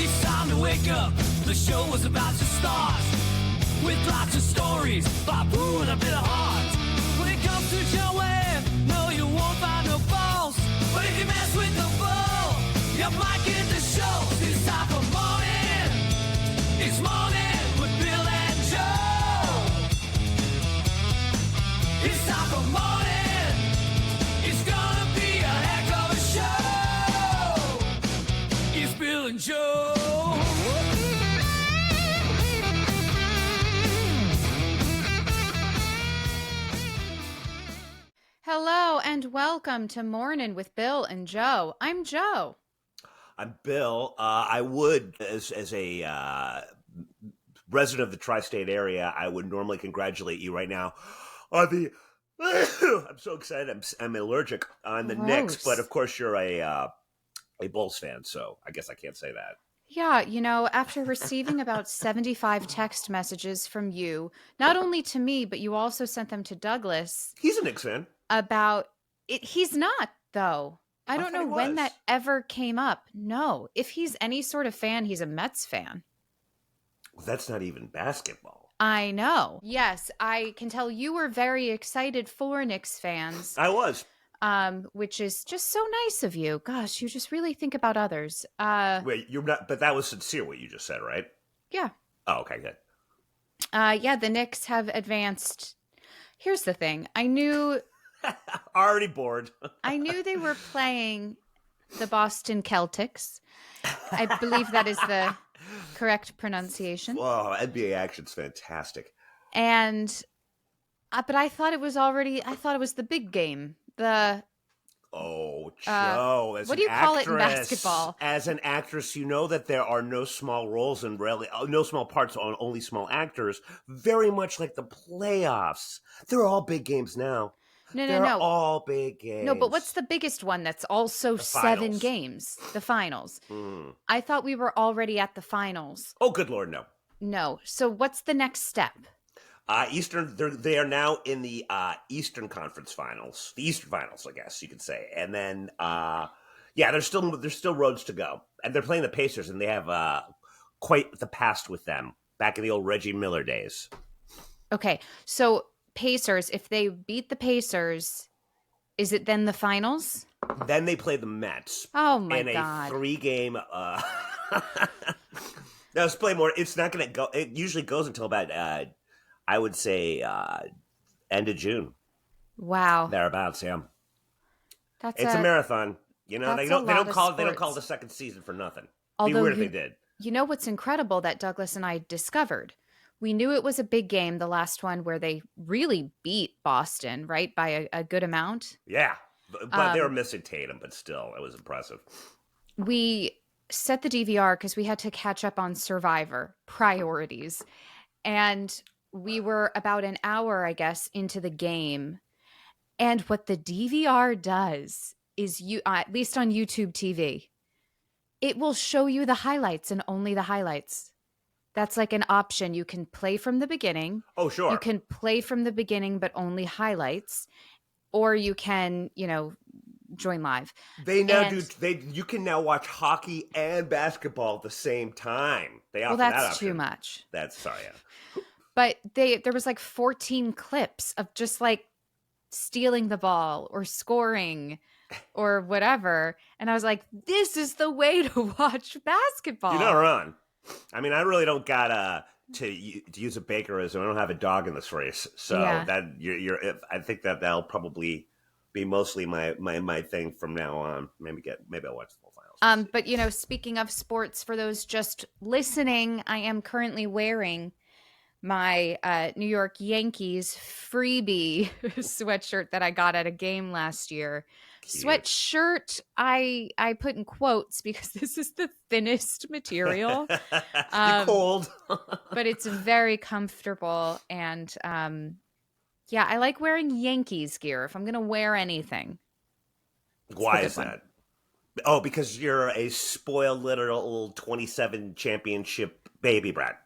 It's time to wake up. The show was about to start. With lots of stories, Babu and a bit of heart. When it comes to Joanne, no, you won't find no balls. But if you mess with the bull, you might get the show. It's time for Mornin. It's Morning with Bill and Joe. It's time for Mornin. It's gonna be a heck of a show. It's Bill and Joe. Hello and welcome to Mornin with Bill and Joe. I'm Joe. I'm Bill. I would, as a resident of the tri-state area, I would normally congratulate you right now on the. I'm so excited. I'm allergic on the Knicks, but of course you're a Bulls fan, so I guess I can't say that. Yeah, you know, after receiving about 75 text messages from you, not only to me, but you also sent them to Douglas. He's a Knicks fan. About it. He's not, though. I don't know when that ever came up. No, if he's any sort of fan, he's a Mets fan. Well, that's not even basketball. I know. Yes, I can tell you were very excited for Knicks fans. I was. Which is just so nice of you. Gosh, you just really think about others. Wait, you're not, but that was sincere what you just said, right? Yeah. Oh, okay, good. Yeah, the Knicks have advanced. Here's the thing. I knew... Already bored. I knew they were playing the Boston Celtics. I believe that is the correct pronunciation. Whoa, NBA action's fantastic. And, but I thought it was the big game. Oh, Joe, what do you call it in basketball? As an actress, you know that there are no small roles and really no small parts on only small actors. Very much like the playoffs. They're all big games now. No. They're all big games. No, but what's the biggest one that's also 7 games? The finals. I thought we were already at the finals. Oh, good Lord, no. No. So what's the next step? They are now in the Eastern Conference Finals. The Eastern Finals, I guess you could say. And then, there's still roads to go. And they're playing the Pacers, and they have quite the past with them back in the old Reggie Miller days. Okay, so Pacers, if they beat the Pacers, is it then the finals? Then they play the Mets. Oh my God. In a 3-game now let's play more. It's not gonna go, it usually goes until about I would say end of June. Wow. Thereabouts, yeah. It's a marathon. You know, they don't call it the second season for nothing. It'd be weird if they did. You know what's incredible that Douglas and I discovered? We knew it was a big game, the last one where they really beat Boston, right? By a good amount. Yeah. But they were missing Tatum, but still, it was impressive. We set the DVR because we had to catch up on Survivor priorities. And we were about an hour, I guess, into the game. And what the DVR does is, at least on YouTube TV, it will show you the highlights and only the highlights. That's like an option. You can play from the beginning. Oh, sure. You can play from the beginning, but only highlights. Or you can, join live. You can now watch hockey and basketball at the same time. That's too much. Sorry. Yeah. But there was like 14 clips of just like stealing the ball or scoring or whatever. And I was like, this is the way to watch basketball. You're not wrong. I mean, I really don't got to use a Bakerism. I don't have a dog in this race, so that I think that'll probably be mostly my thing from now on. Maybe I'll watch the full finals. But speaking of sports, for those just listening, I am currently wearing my New York Yankees freebie sweatshirt that I got at a game last year. Cute. Sweatshirt, I put in quotes because this is the thinnest material. You're cold. But it's very comfortable. And I like wearing Yankees gear if I'm going to wear anything. Why is that? Oh, because you're a spoiled little 27 championship baby brat.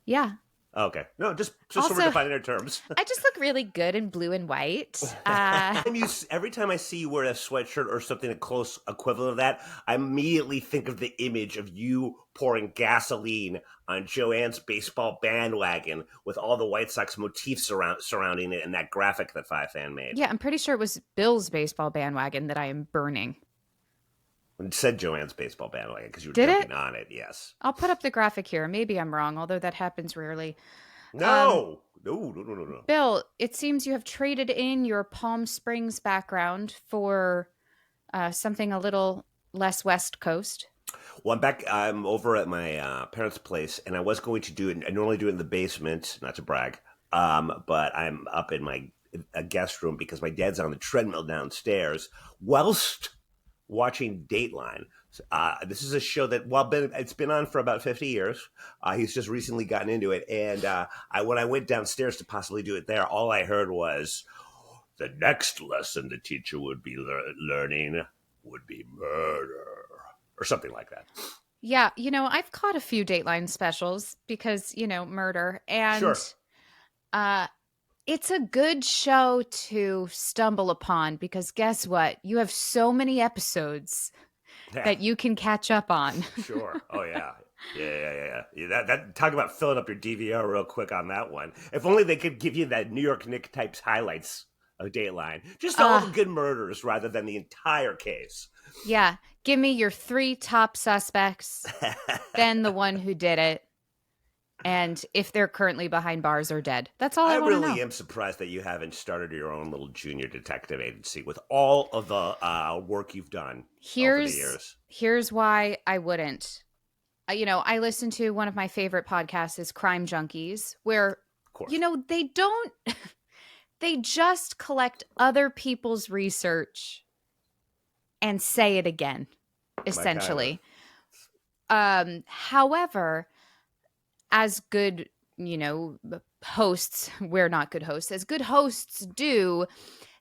Yeah. Okay. No, just so Also, we're defining our terms. I just look really good in blue and white. Every time I see you wear a sweatshirt or something a close equivalent of that, I immediately think of the image of you pouring gasoline on Joanne's baseball bandwagon with all the White Sox motifs surrounding it and that graphic that Five Fan made. Yeah, I'm pretty sure it was Bill's baseball bandwagon that I am burning. It said Joanne's baseball bandwagon because you were Did jumping it? on it, yes. I'll put up the graphic here. Maybe I'm wrong, although that happens rarely. No! No. Bill, it seems you have traded in your Palm Springs background for something a little less West Coast. Well, I'm over at my parents' place, and I was going to do it. I normally do it in the basement, not to brag, but I'm up in my guest room because my dad's on the treadmill downstairs whilst watching Dateline. This is a show that, it's been on for about 50 years. He's just recently gotten into it, and when I went downstairs to possibly do it there, all I heard was, the next lesson the teacher would be learning would be murder. Or something like that. Yeah, I've caught a few Dateline specials because, murder. And sure. It's a good show to stumble upon because guess what? You have so many episodes that you can catch up on. Sure. Oh, yeah. Yeah. That talk about filling up your DVR real quick on that one. If only they could give you that New York Nick types highlights of Dateline. Just all the good murders rather than the entire case. Yeah. Give me your 3 top suspects, then the one who did it, and if they're currently behind bars or dead. That's all I want to know. I really am surprised that you haven't started your own little junior detective agency with all of the work you've done over the years. Here's why I wouldn't. I listen to one of my favorite podcasts is Crime Junkies, where, they don't, they just collect other people's research and say it again, essentially. However, as good, hosts, we're not good hosts, as good hosts do,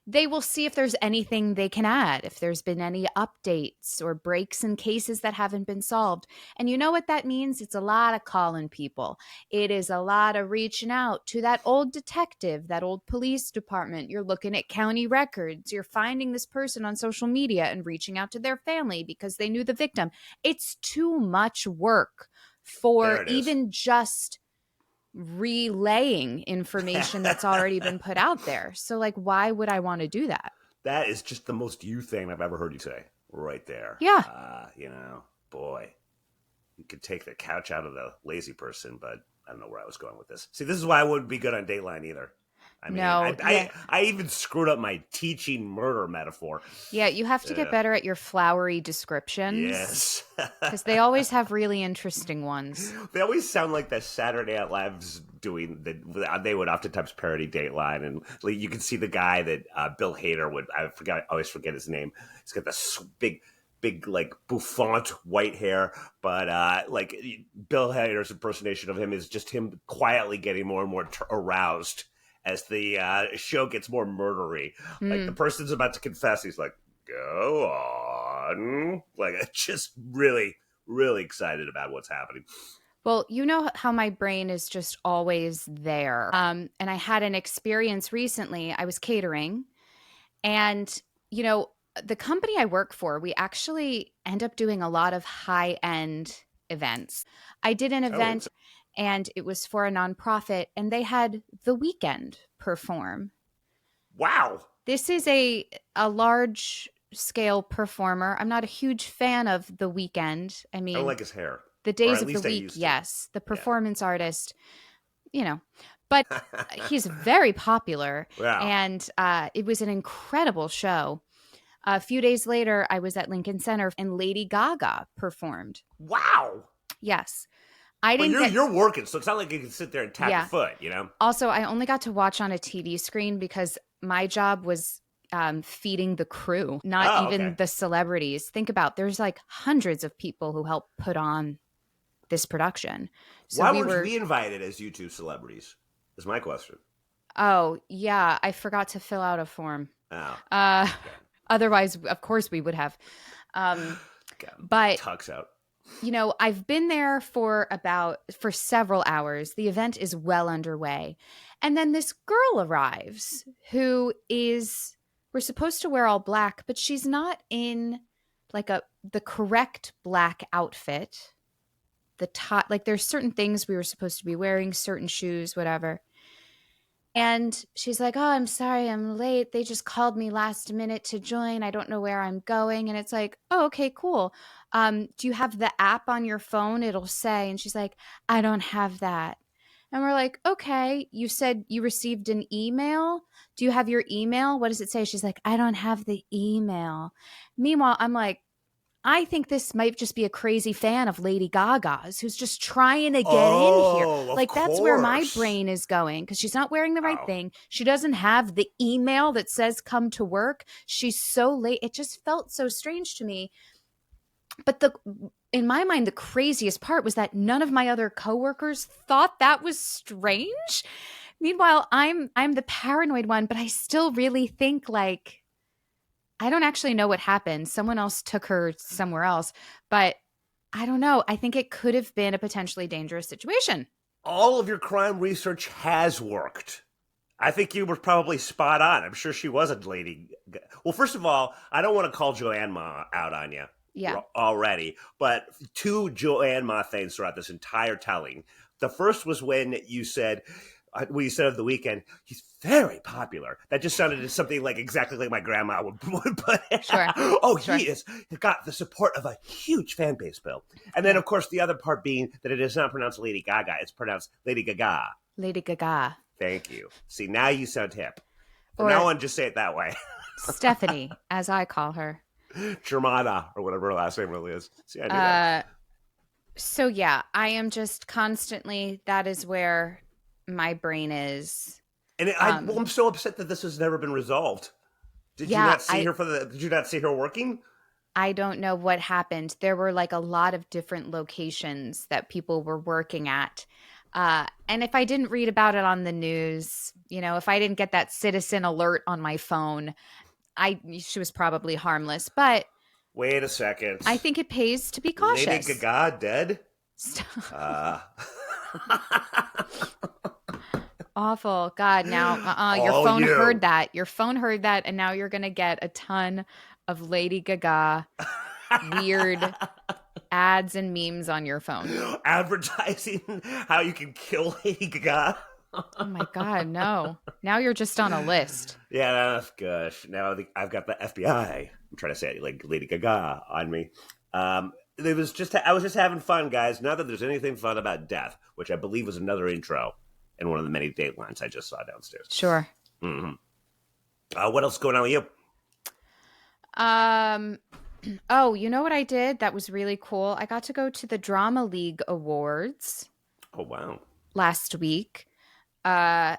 they will see if there's anything they can add, if there's been any updates or breaks in cases that haven't been solved. And you know what that means? It's a lot of calling people. It is a lot of reaching out to that old detective, that old police department. You're looking at county records. You're finding this person on social media and reaching out to their family because they knew the victim. It's too much work for even just relaying information that's already been put out there. So, why would I want to do that? That is just the most you thing I've ever heard you say right there. Yeah. Boy, you could take the couch out of the lazy person, but I don't know where I was going with this. See, this is why I wouldn't be good on Dateline either. I even screwed up my teaching murder metaphor. Yeah, you have to get better at your flowery descriptions. Yes. Because they always have really interesting ones. They always sound like that Saturday Night Live's doing, they would oftentimes parody Dateline. And you can see the guy that Bill Hader would, I always forget his name. He's got this big, bouffant white hair, but Bill Hader's impersonation of him is just him quietly getting more and more aroused as the show gets more murdery. Like, the person's about to confess. He's like, go on. Just really, really excited about what's happening. Well, you know how my brain is just always there. And I had an experience recently. I was catering. And, the company I work for, we actually end up doing a lot of high-end events. I did an event... and it was for a nonprofit, and they had The Weeknd perform. Wow. This is a large-scale performer. I'm not a huge fan of The Weeknd. I mean, I don't like his hair. The days of the week, yes. The performance artist, But he's very popular. Wow. And it was an incredible show. A few days later, I was at Lincoln Center, and Lady Gaga performed. Wow. Yes. You're working, so it's not like you can sit there and tap your foot, Also, I only got to watch on a TV screen because my job was feeding the crew, not even the celebrities. Think about, there's hundreds of people who help put on this production. So why weren't we invited as YouTube celebrities? Is my question. Oh, yeah, I forgot to fill out a form. Oh. Otherwise, of course, we would have. But tucks out. I've been there for several hours. The event is well underway. And then this girl arrives we're supposed to wear all black, but she's not in like the correct black outfit. The top, like there's certain things we were supposed to be wearing, certain shoes, whatever. And she's like, "Oh, I'm sorry, I'm late. They just called me last minute to join. I don't know where I'm going." And it's like, "Oh, okay, cool. Do you have the app on your phone? It'll say." And she's like, "I don't have that." And we're like, "Okay, you said you received an email. Do you have your email? What does it say?" She's like, "I don't have the email." Meanwhile, I'm like, I think this might just be a crazy fan of Lady Gaga's who's just trying to get in here. Like, that's where my brain is going because she's not wearing the right thing. She doesn't have the email that says come to work. She's so late. It just felt so strange to me. But in my mind, the craziest part was that none of my other coworkers thought that was strange. Meanwhile, I'm the paranoid one, but I still really think like, I don't actually know what happened. Someone else took her somewhere else, but I don't know. I think it could have been a potentially dangerous situation. All of your crime research has worked. I think you were probably spot on. I'm sure she wasn't lady. Well, first of all, I don't want to call Joanne Ma out on you already, but 2 Joanne Ma things throughout this entire telling. The first was when you said of the weekend, he's very popular. That just sounded something like exactly like my grandma would put it. Sure. He's got the support of a huge fan base, Bill. And then, of course, the other part being that it is not pronounced Lady Gaga. It's pronounced Lady Gaga. Lady Gaga. Thank you. See, now you sound hip. From now on, just say it that way. Stephanie, as I call her. Germana, or whatever her last name really is. See, I knew that. So, yeah, I am just constantly, that is where my brain is. And I'm so upset that this has never been resolved. Did you not see her working? I don't know what happened. There were like a lot of different locations that people were working at. And if I didn't read about it on the news, if I didn't get that citizen alert on my phone, she was probably harmless. But wait a second. I think it pays to be cautious. Lady Gaga dead? Awful. God, now your phone heard that. Your phone heard that, and now you're going to get a ton of Lady Gaga weird ads and memes on your phone. Advertising how you can kill Lady Gaga. Oh my God, no. Now you're just on a list. Yeah, gosh. Now I've got the FBI. I'm trying to say it like Lady Gaga on me. I was just having fun, guys. Not that there's anything fun about death, which I believe was another intro in one of the many Datelines I just saw downstairs. Sure. Mm-hmm. What else is going on with you? Oh, you know what I did? That was really cool. I got to go to the Drama League Awards. Oh, wow. Last week. The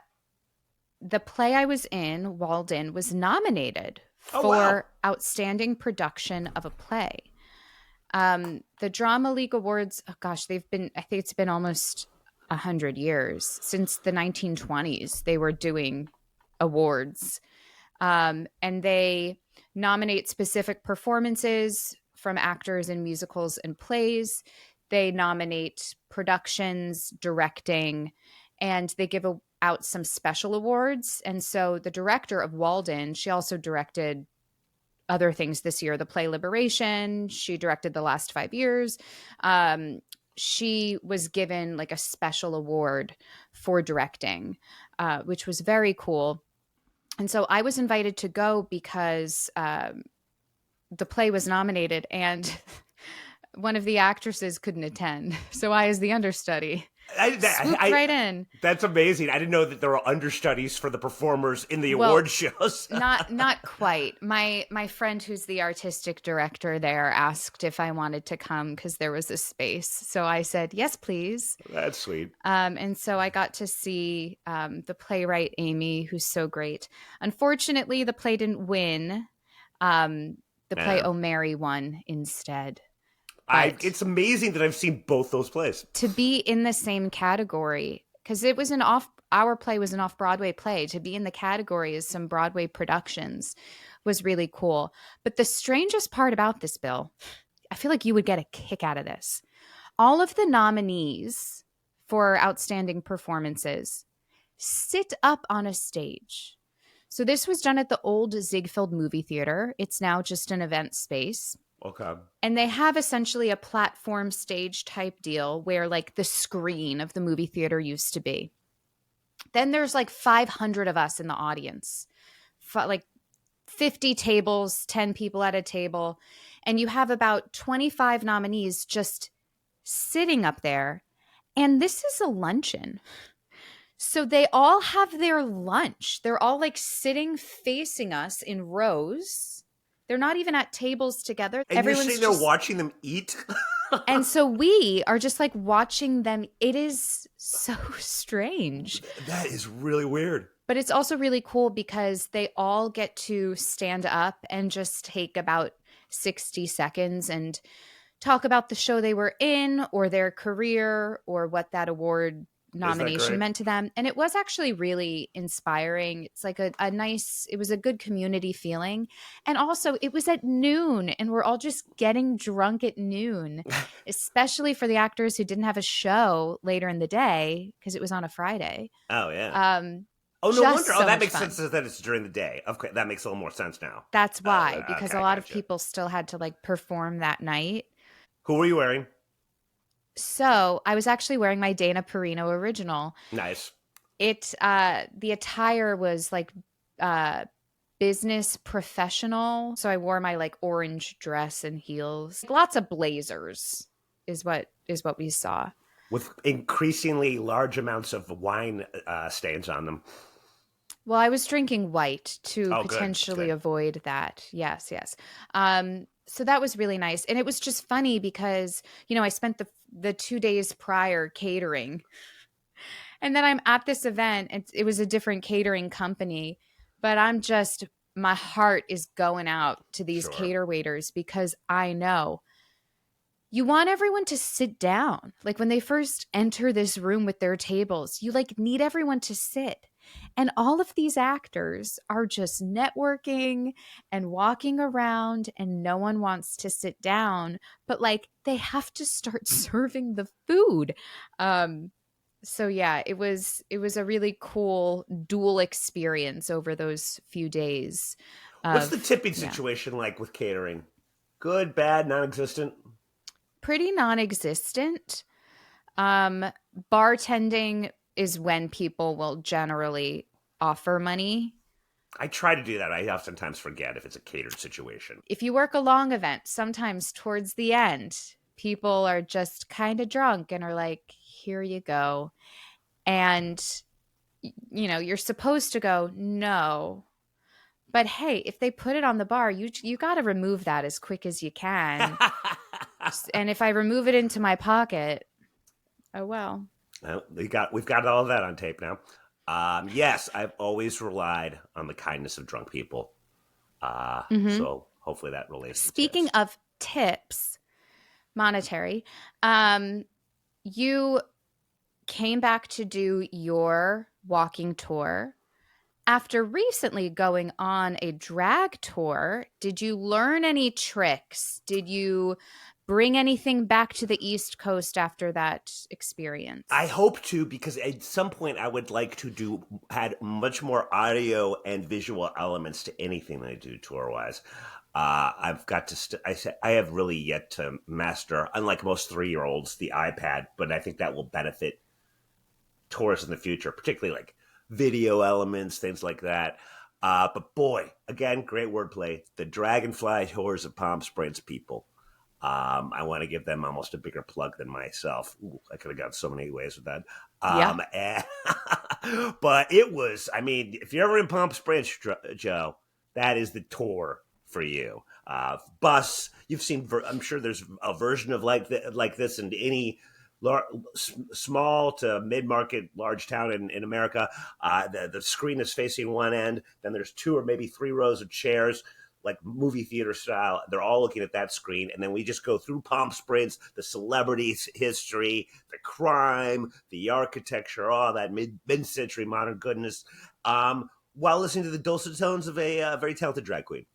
play I was in, Walden, was nominated for Outstanding Production of a Play. The Drama League Awards, oh gosh, I think it's been almost 100 years. Since the 1920s, they were doing awards. And they nominate specific performances from actors in musicals and plays. They nominate productions, directing, and they give out some special awards. And so the director of Walden, she also directed other things this year, the play Liberation. She directed the last 5 years. She was given like a special award for directing, which was very cool. And so I was invited to go because the play was nominated and one of the actresses couldn't attend. So I, as the understudy, swooped right in. That's amazing. I didn't know that there were understudies for the performers in the award shows. not quite. My friend who's the artistic director there asked if I wanted to come because there was a space. So I said, yes, please. That's sweet. And so I got to see the playwright, Amy, who's so great. Unfortunately, the play didn't win. The play Oh Mary won instead. It's amazing that I've seen both those plays. To be in the same category, because it was our play was an off-Broadway play. To be in the category as some Broadway productions was really cool. But the strangest part about this, Bill, I feel like you would get a kick out of this. All of the nominees for outstanding performances sit up on a stage. So this was done at the old Ziegfeld movie theater. It's now just an event space. Okay. And they have essentially a platform stage type deal where like the screen of the movie theater used to be. Then there's like 500 of us in the audience, like 50 tables, 10 people at a table. And you have about 25 nominees just sitting up there. And this is a luncheon. So they all have their lunch. They're all like sitting facing us in rows. They're not even at tables together. And you're sitting there watching them eat? And so we are just like watching them. It is so strange. That is really weird. But it's also really cool because they all get to stand up and just take about 60 seconds and talk about the show they were in or their career or what that award nomination meant to them. And it was actually really inspiring. It's like a nice, it was a good community feeling. And also it was at noon and we're all just getting drunk at noon, especially for the actors who didn't have a show later in the day because it was on a Friday. Oh, yeah. Oh, no wonder. So that makes sense that it's during the day. Okay, that makes a little more sense now. That's why, because a lot of people still had to like perform that night. Who were you wearing? So I was actually wearing my Dana Perino original. Nice. The attire was like business professional. So I wore my like orange dress and heels. Lots of blazers is what we saw. With increasingly large amounts of wine stains on them. Well, I was drinking white to potentially avoid that. Yes. So that was really nice. And it was just funny because, you know, I spent the 2 days prior catering. And then I'm at this event. It was a different catering company. But my heart is going out to these cater waiters because I know you want everyone to sit down. Like when they first enter this room with their tables, you like need everyone to sit. And all of these actors are just networking and walking around and no one wants to sit down, but like they have to start serving the food. So yeah, it was a really cool dual experience over those few days. What's the tipping situation like with catering? Good, bad, non-existent? Pretty non-existent. Bartending is when people will generally offer money. I try to do that. I oftentimes forget if it's a catered situation. If you work a long event, sometimes towards the end, people are just kind of drunk and are like, here you go. And, you know, you're supposed to go, no. But hey, if they put it on the bar, you got to remove that as quick as you can. And if I remove it into my pocket, oh well. Well, we've got all of that on tape now. Yes, I've always relied on the kindness of drunk people. So hopefully that relates. Speaking of tips, monetary, you came back to do your walking tour. After recently going on a drag tour, did you learn any tricks? Did you bring anything back to the East Coast after that experience? I hope to, because at some point I would like to add much more audio and visual elements to anything that I do tour-wise. I've got to I have really yet to master, unlike most 3-year-olds, the iPad, but I think that will benefit tours in the future, particularly like video elements, things like that. But boy, again, great wordplay. The Dragonfly Tours of Palm Springs people. I want to give them almost a bigger plug than myself. Ooh, I could have gone so many ways with that. But it was, I mean, if you're ever in Palm Springs, Joe, that is the tour for you. Bus, you've seen, I'm sure there's a version of like this in any small to mid-market large town in America. The screen is facing one end. Then there's 2 or maybe 3 rows of chairs, like movie theater style. They're all looking at that screen. And then we just go through Palm Springs, the celebrities, history, the crime, the architecture, all that mid-century modern goodness, while listening to the dulcet tones of a very talented drag queen.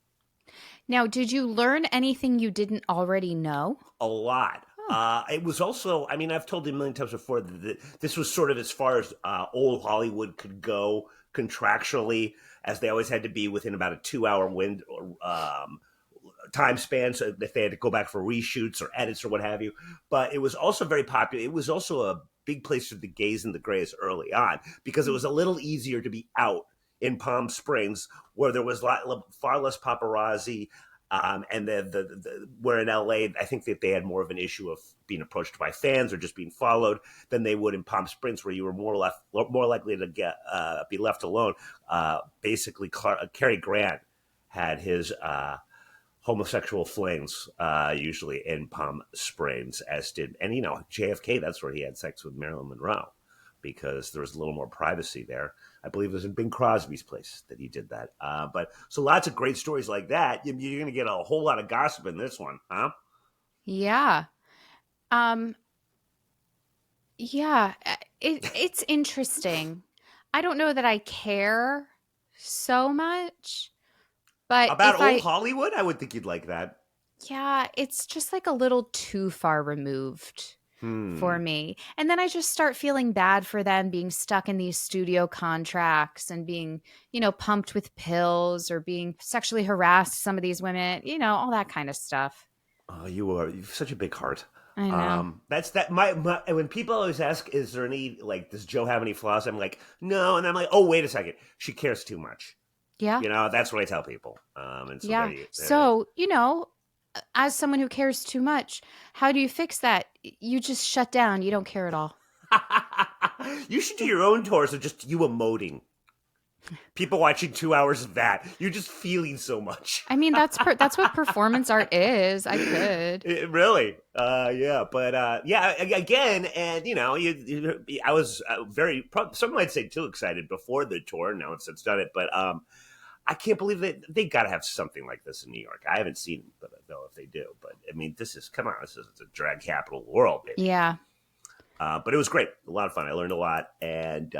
Now, did you learn anything you didn't already know? A lot. It was also, I mean, I've told you a million times before that this was sort of as far as old Hollywood could go contractually, as they always had to be within about a 2-hour time span, so if they had to go back for reshoots or edits or what have you. But it was also very popular. It was also a big place for the gays and the grays early on because it was a little easier to be out in Palm Springs, where there was far less paparazzi. And where in LA, I think that they had more of an issue of being approached by fans or just being followed than they would in Palm Springs, where you were more likely to be left alone. Basically, Cary Grant had his homosexual flings usually in Palm Springs, as did, and JFK. That's where he had sex with Marilyn Monroe, because there was a little more privacy there. I believe it was in Bing Crosby's place that he did that. But so lots of great stories like that. You're going to get a whole lot of gossip in this one, huh? Yeah. Yeah. It's interesting. I don't know that I care so much, but About old Hollywood, I would think you'd like that. Yeah, it's just like a little too far removed for me. And then I just start feeling bad for them being stuck in these studio contracts and being, pumped with pills or being sexually harassed, some of these women, all that kind of stuff. Oh, you've such a big heart. I know. That's that. My when people always ask, "Is there any does Joe have any flaws?" I'm like, "No," and I'm like, "Oh, wait a second, she cares too much." Yeah. That's what I tell people. And so Yeah. As someone who cares too much, how do you fix that? You just shut down. You don't care at all. You should do your own tours of just you emoting. People watching 2 hours of that. You're just feeling so much. I mean, that's what performance art is. I could. Really? Yeah. But yeah, again, and I was some might say too excited before the tour. Now it's done it, but I can't believe that they got to have something like this in New York. I haven't seen it, but I know if they do. But I mean, this is the drag capital of the world, baby. Yeah. But it was great. A lot of fun. I learned a lot. And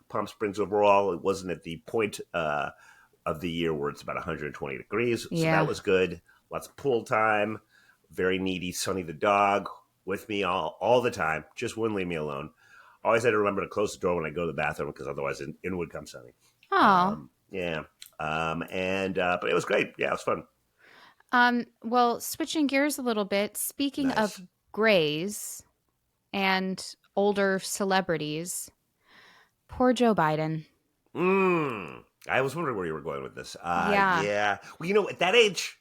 Palm Springs overall, it wasn't at the point of the year where it's about 120 degrees. So that was good. Lots of pool time. Very needy Sonny the dog with me all the time. Just wouldn't leave me alone. Always had to remember to close the door when I go to the bathroom, because otherwise in would come Sonny. Oh. Yeah. But it was great. Yeah, it was fun. Well, switching gears a little bit, speaking of grays and older celebrities, poor Joe Biden. I was wondering where you were going with this. Yeah. Well, at that age,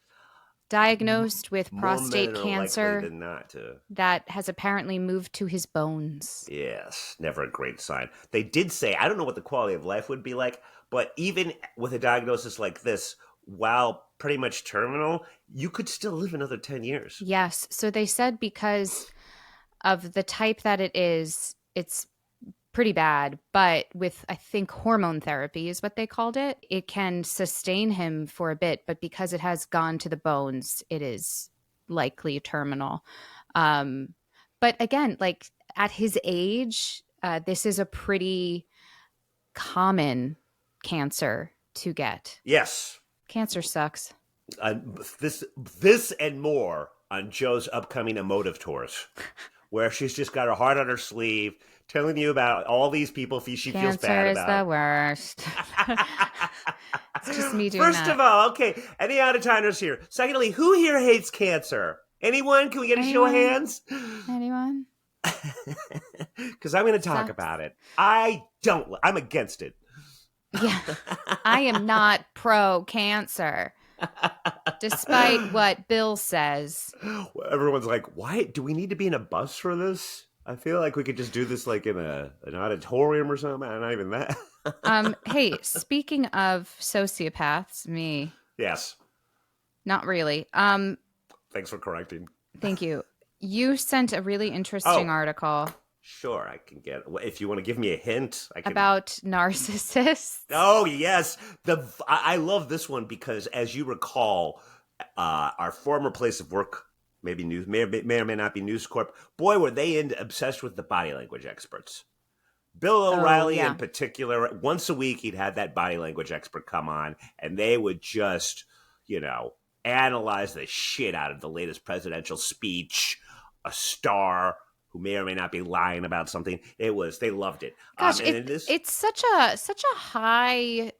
diagnosed with prostate cancer than not to. that has apparently moved to his bones. Yes, never a great sign. They did say, I don't know what the quality of life would be like, but even with a diagnosis like this, while pretty much terminal, you could still live another 10 years. Yes. So they said because of the type that it is, it's pretty bad. But with, I think, hormone therapy is what they called it, it can sustain him for a bit. But because it has gone to the bones, it is likely terminal. But again, at his age, this is a pretty common cancer to get. Yes. Cancer sucks. This and more on Joe's upcoming emotive tours, where she's just got her heart on her sleeve, telling you about all these people she feels bad about. Cancer is the worst. It's just me doing First of all, okay, any out-of-towners here? Secondly, who here hates cancer? Anyone? Can we get a show of hands? Anyone? Because I'm going to talk about it. I'm against it. Yeah, I am not pro-cancer, despite what Bill says. Everyone's like, why do we need to be in a bus for this? I feel like we could just do this in an auditorium or something. Not even that. Hey, speaking of sociopaths, me. Yes. Not really. Thanks for correcting. Thank you. You sent a really interesting article. Sure, I can get. If you want to give me a hint, I can. About narcissists. Oh yes, I love this one because, as you recall, our former place of work, maybe may or may not be News Corp. Boy, were they obsessed with the body language experts. Bill O'Reilly in particular, once a week he'd have that body language expert come on, and they would just, analyze the shit out of the latest presidential speech, a star who may or may not be lying about something. They loved it. Gosh, And it's such a high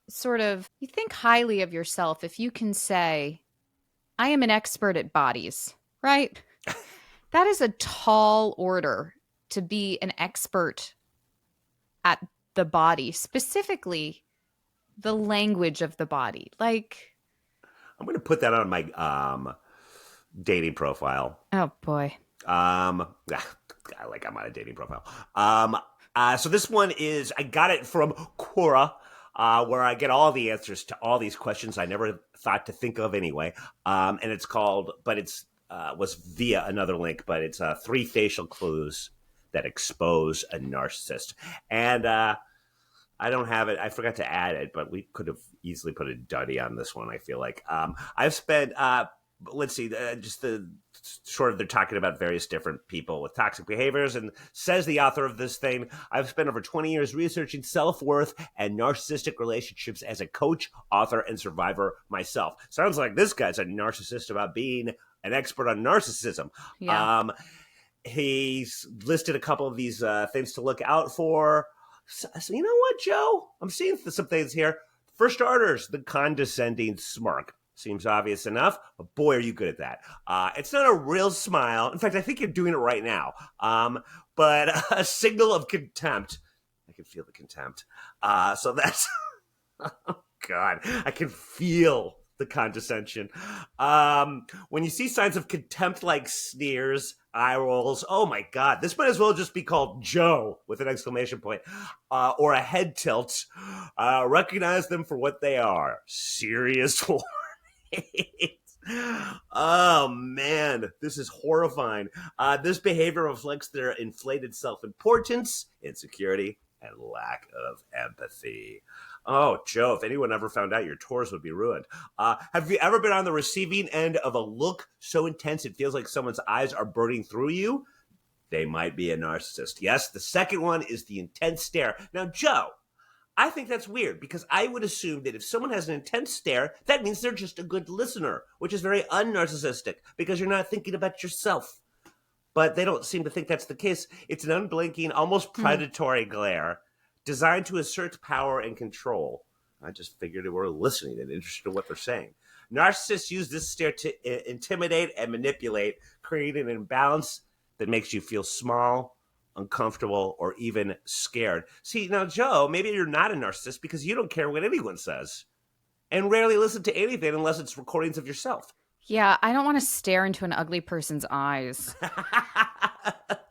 sort of, you think highly of yourself if you can say, I am an expert at bodies, right? That is a tall order to be an expert at the body, specifically the language of the body. Like, I'm going to put that on my dating profile. oh boy. I'm on a dating profile. So this one is, I got it from Quora, where I get all the answers to all these questions I never thought to think of anyway. And it's called, but it's was via another link, but it's 3 facial clues that expose a narcissist. And I don't have it. I forgot to add it, but we could have easily put a duddy on this one, I feel like. I've spent, let's see, just the sort of, they're talking about various different people with toxic behaviors, and says the author of this thing, I've spent over 20 years researching self-worth and narcissistic relationships as a coach, author, and survivor myself. Sounds like this guy's a narcissist about being an expert on narcissism. Yeah. He's listed a couple of these things to look out for. So you know what, Joe? I'm seeing some things here. For starters, the condescending smirk. Seems obvious enough, but boy, are you good at that. It's not a real smile. In fact, I think you're doing it right now. But a signal of contempt. I can feel the contempt. So that's... oh, God. I can feel the condescension. When you see signs of contempt like sneers, eye rolls, oh my God, this might as well just be called Joe with an exclamation point, or a head tilt. Recognize them for what they are. Serious warnings. Oh man, this is horrifying. This behavior reflects their inflated self-importance, insecurity, and lack of empathy. Oh, Joe, if anyone ever found out, your tours would be ruined. Have you ever been on the receiving end of a look so intense it feels like someone's eyes are burning through you? They might be a narcissist. Yes, the second one is the intense stare. Now, Joe, I think that's weird because I would assume that if someone has an intense stare, that means they're just a good listener, which is very un-narcissistic because you're not thinking about yourself. But they don't seem to think that's the case. It's an unblinking, almost predatory glare designed to assert power and control. I just figured they were listening and interested in what they're saying. Narcissists use this stare to intimidate and manipulate, creating an imbalance that makes you feel small, uncomfortable, or even scared. See, now, Joe, maybe you're not a narcissist because you don't care what anyone says and rarely listen to anything unless it's recordings of yourself. Yeah, I don't want to stare into an ugly person's eyes.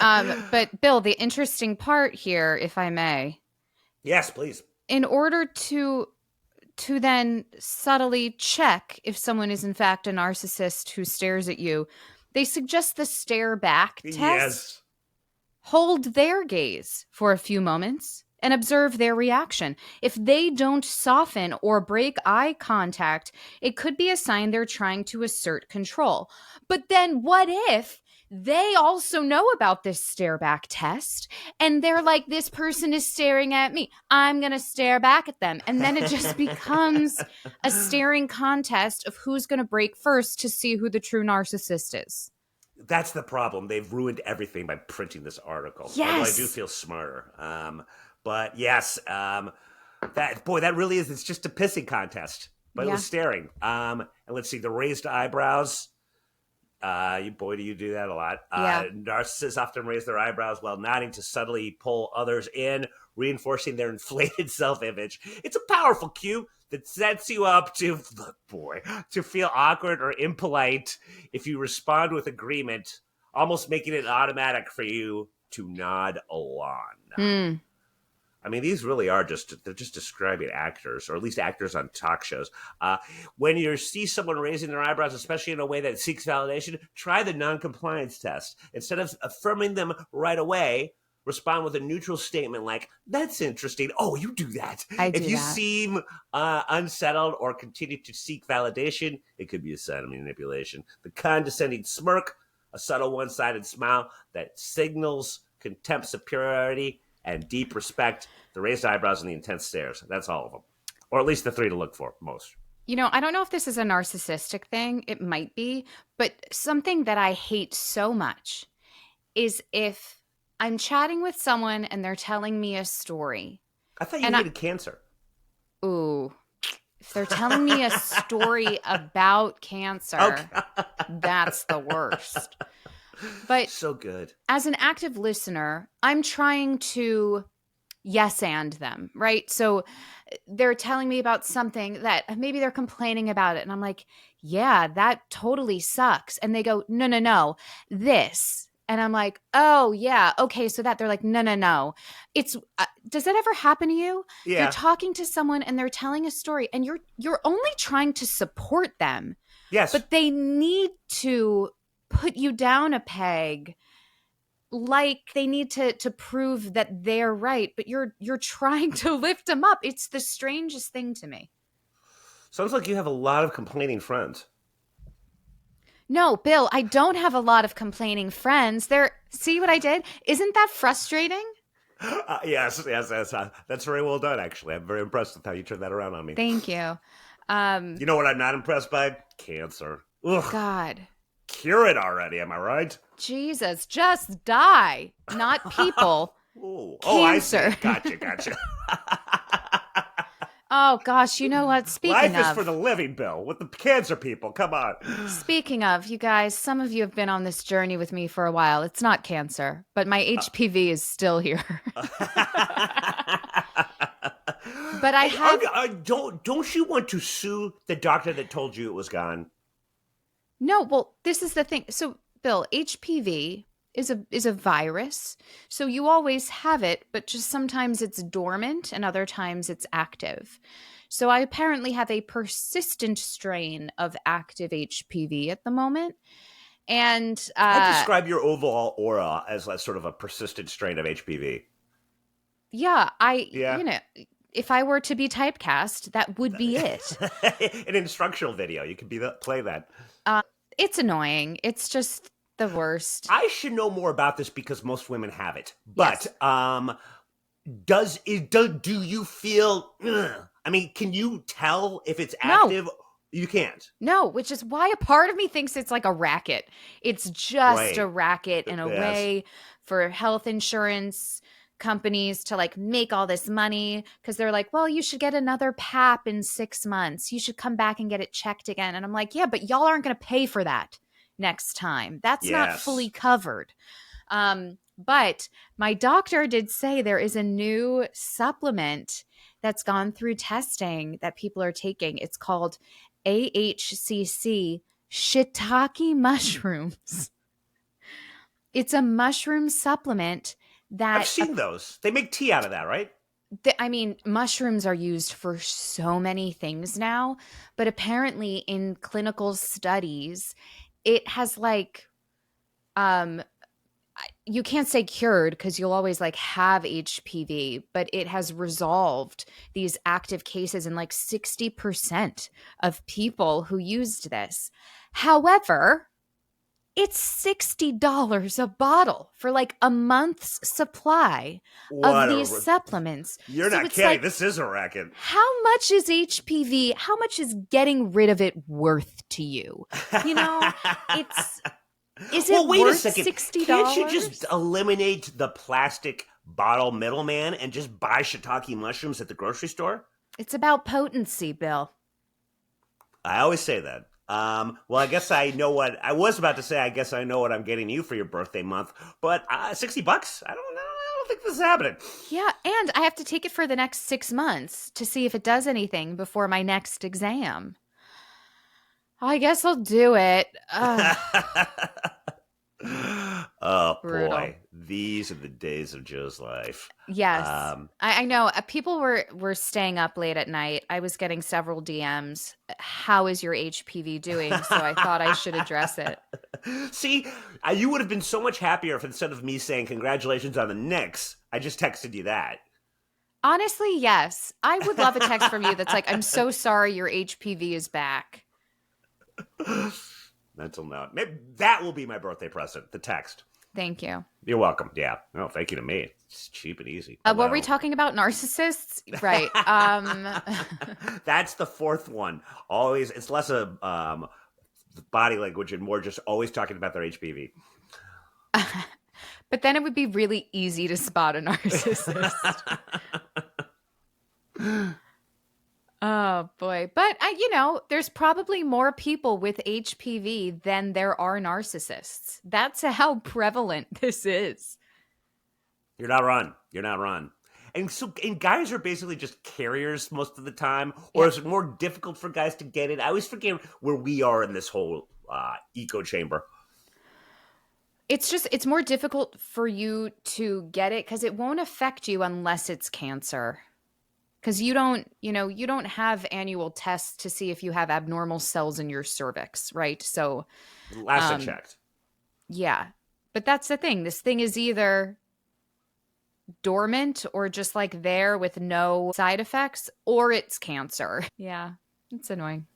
But Bill, the interesting part here, if I may. Yes, please. In order to then subtly check if someone is in fact a narcissist who stares at you, they suggest the stare back test. Yes. Hold their gaze for a few moments and observe their reaction. If they don't soften or break eye contact, it could be a sign they're trying to assert control. But then what if they also know about this stare back test and they're like, this person is staring at me, I'm going to stare back at them. And then it just becomes a staring contest of who's going to break first to see who the true narcissist is. That's the problem. They've ruined everything by printing this article. Yes. Although I do feel smarter. But yes, that really is, it's just a pissing contest. But it was staring. And let's see, the raised eyebrows. Do you do that a lot? Narcissists often raise their eyebrows while nodding to subtly pull others in, reinforcing their inflated self-image. It's a powerful cue that sets you up to feel awkward or impolite if you respond with agreement, almost making it automatic for you to nod along. I mean, these really are they're just describing actors, or at least actors on talk shows. When you see someone raising their eyebrows, especially in a way that seeks validation, try the non-compliance test. Instead of affirming them right away, respond with a neutral statement like, that's interesting. Oh, you do that. If you seem unsettled or continue to seek validation, it could be a sign of manipulation. The condescending smirk, a subtle one-sided smile that signals contempt, superiority, and deep respect, the raised eyebrows and the intense stares. That's all of them. Or at least the 3 to look for, most. I don't know if this is a narcissistic thing. It might be. But something that I hate so much is if I'm chatting with someone and they're telling me a story. I thought you And hated cancer. ooh, if they're telling me a story about cancer, Okay. that's the worst. But So good. as an active listener, I'm trying to yes and them, right? So they're telling me about something that maybe they're complaining about it. And I'm like, yeah, that totally sucks. And they go, no, no, no, this. And I'm like, oh, yeah. Okay. So that they're like, no, no, no. It's, does that ever happen to you? You're Yeah. talking to someone and they're telling a story and you're only trying to support them, Yes. but they need to put you down a peg, like they need to prove that they're right, but you're trying to lift them up. It's the strangest thing to me. Sounds like you have a lot of complaining friends. No, Bill, I don't have a lot of complaining friends. See what I did? Isn't that frustrating? Yes. That's very well done, actually. I'm very impressed with how you turned that around on me. Thank you. You know what I'm not impressed by? Cancer. Ugh. God. Cure it already, am I right? Jesus, just die, not people. Ooh. Oh, I see. Cancer. Gotcha. Oh gosh, you know what? Life is for the living, Bill, with the cancer people. Come on. Speaking of, you guys, some of you have been on this journey with me for a while. It's not cancer, but my HPV is still here. But I have. Don't you want to sue the doctor that told you it was gone? No, well, this is the thing. So, Bill, HPV is a virus. So you always have it, but just sometimes it's dormant and other times it's active. So I apparently have a persistent strain of active HPV at the moment. And I describe your overall aura as a sort of a persistent strain of HPV. Yeah. If I were to be typecast, that would be it. An instructional video. You could play that. It's annoying. It's just the worst. I should know more about this because most women have it. But yes. Do you feel? I mean, can you tell if it's active? No. You can't. No, which is why a part of me thinks it's like a racket. It's just a racket in a way for health insurance companies to like make all this money, because they're like, well, you should get another PAP in 6 months. You should come back and get it checked again. And I'm like, yeah, but y'all aren't going to pay for that next time. That's not fully covered. But my doctor did say there is a new supplement that's gone through testing that people are taking. It's called AHCC shiitake mushrooms. It's a mushroom supplement that I've seen those. They make tea out of that, right? I mean, mushrooms are used for so many things now, but apparently in clinical studies, it has like, you can't say cured because you'll always like have HPV, but it has resolved these active cases in like 60% of people who used this. However, it's $60 a bottle for like a month's supply of these supplements. You're not kidding. Like, this is a racket. How much is HPV? How much is getting rid of it worth to you? You know, is it wait worth a second. $60? Can't you just eliminate the plastic bottle middleman and just buy shiitake mushrooms at the grocery store? It's about potency, Bill. I always say that. Well, I guess I know what I was about to say. I guess I know what I'm getting you for your birthday month, but $60? I don't know. I don't think this is happening. Yeah, and I have to take it for the next 6 months to see if it does anything before my next exam. I guess I'll do it. Oh, brutal. Boy. These are the days of Joe's life. Yes. I know. People were staying up late at night. I was getting several DMs. How is your HPV doing? So I thought I should address it. See, you would have been so much happier if instead of me saying congratulations on the Knicks, I just texted you that. Honestly, yes. I would love a text from you that's like, I'm so sorry your HPV is back. Mental note. Maybe that will be my birthday present, the text. Thank you. You're welcome. Yeah. No, thank you to me. It's cheap and easy. What were we talking about? Narcissists? Right. That's the fourth one. Always, it's less of body language and more just always talking about their HPV. But then it would be really easy to spot a narcissist. Oh, boy. But, there's probably more people with HPV than there are narcissists. That's how prevalent this is. You're not wrong. And guys are basically just carriers most of the time, or is it more difficult for guys to get it? I always forget where we are in this whole echo chamber. It's more difficult for you to get it because it won't affect you unless it's cancer. Because you don't have annual tests to see if you have abnormal cells in your cervix, right? So last I checked. Yeah. But that's the thing. This thing is either dormant or just like there with no side effects, or it's cancer. Yeah. It's annoying.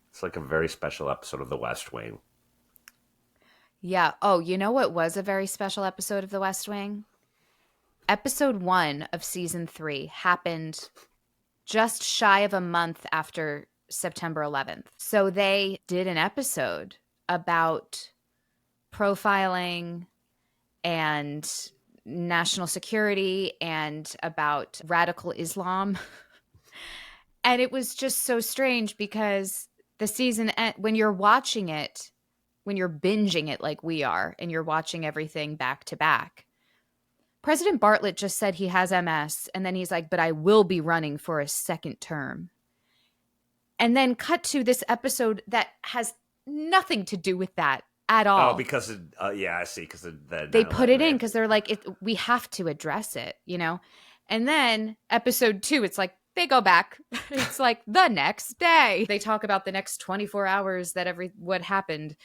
It's like a very special episode of The West Wing. Yeah. Oh, you know what was a very special episode of The West Wing? Episode 1 of season 3 happened just shy of a month after September 11th. So they did an episode about profiling and national security and about radical Islam. And it was just so strange because the season, when you're watching it, when you're binging it like we are, and you're watching everything back to back, President Bartlett just said he has MS, and then he's like, but I will be running for a second term. And then cut to this episode that has nothing to do with that at all. Oh, because I see. Because they put it in because they're like, we have to address it, And then episode 2, it's like they go back. It's like the next day they talk about the next 24 hours what happened.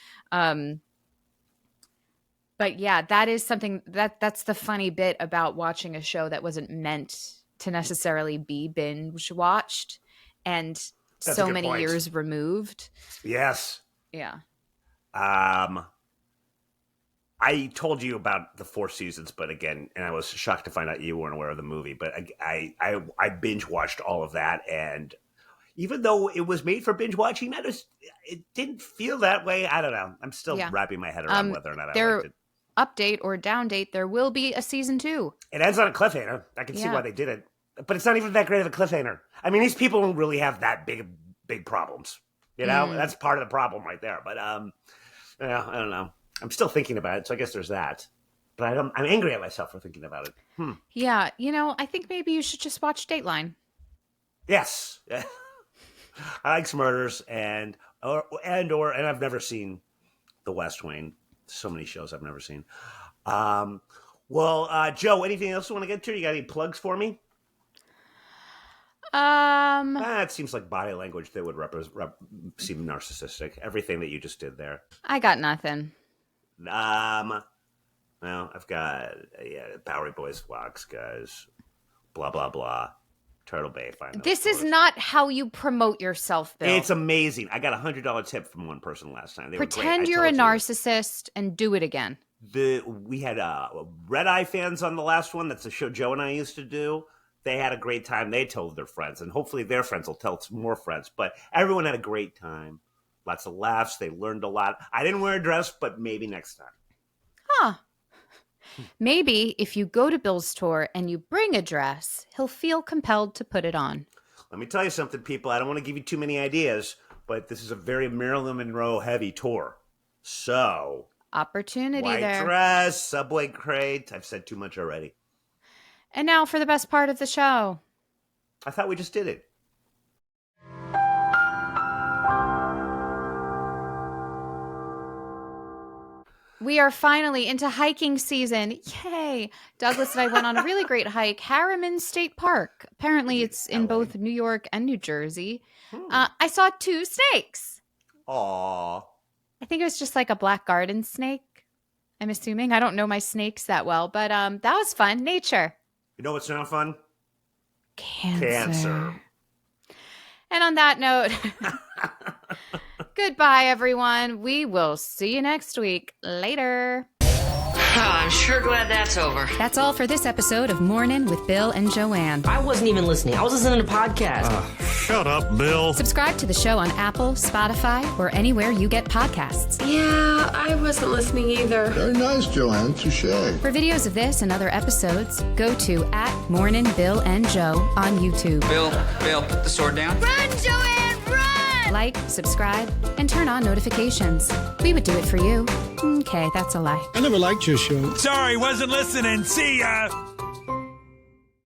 But yeah, that is something that's the funny bit about watching a show that wasn't meant to necessarily be binge watched and that's so many point. Years removed. Yes. Yeah. I told you about the 4 seasons, but again, and I was shocked to find out you weren't aware of the movie, but I binge watched all of that, and even though it was made for binge watching, it didn't feel that way. I don't know. I'm still wrapping my head around whether or not I liked it. Update or down date, there will be a season 2. It ends on a cliffhanger. I can see why they did it, but it's not even that great of a cliffhanger. I mean, these people don't really have that big problems. That's part of the problem right there. But I don't know. I'm still thinking about it, so I guess there's that. But I'm angry at myself for thinking about it. Yeah, I think maybe you should just watch Dateline. Yes, I like Murders and I've never seen The West Wing. So many shows I've never seen. Joe, anything else you want to get to? You got any plugs for me? It seems like body language that would seem narcissistic. Everything that you just did there. I got nothing. Well, I've got Bowery Boys Vlogs, guys. Blah blah blah. Turtle Bay. This is not how you promote yourself, Bill. It's amazing. I got $100 tip from one person last time. Pretend you're a narcissist and do it again. We had Red Eye fans on the last one. That's the show Joe and I used to do. They had a great time. They told their friends, and hopefully their friends will tell more friends. But everyone had a great time. Lots of laughs. They learned a lot. I didn't wear a dress, but maybe next time. Huh. Maybe if you go to Bill's tour and you bring a dress, he'll feel compelled to put it on. Let me tell you something, people. I don't want to give you too many ideas, but this is a very Marilyn Monroe heavy tour. So, opportunity white there. White dress, subway crate. I've said too much already. And now for the best part of the show. I thought we just did it. We are finally into hiking season. Yay! Douglas and I went on a really great hike, Harriman State Park. Apparently it's in both New York and New Jersey. I saw 2 snakes. Aww. I think it was just like a black garden snake, I'm assuming. I don't know my snakes that well, but that was fun. Nature. You know what's not fun? Cancer. And on that note, goodbye, everyone. We will see you next week. Later. I'm sure glad that's over. That's all for this episode of Mornin with Bill and Joanne. I wasn't even listening. I was listening to podcasts. Shut up, Bill. Subscribe to the show on Apple, Spotify, or anywhere you get podcasts. Yeah, I wasn't listening either. Very nice, Joanne. Touché. For videos of this and other episodes, go to @MorninBillAndJoe on YouTube. Bill, put the sword down. Run, Joanne, run! Like, subscribe, and turn on notifications. We would do it for you. Okay, that's a lie. I never liked your show. Sorry, wasn't listening. See ya.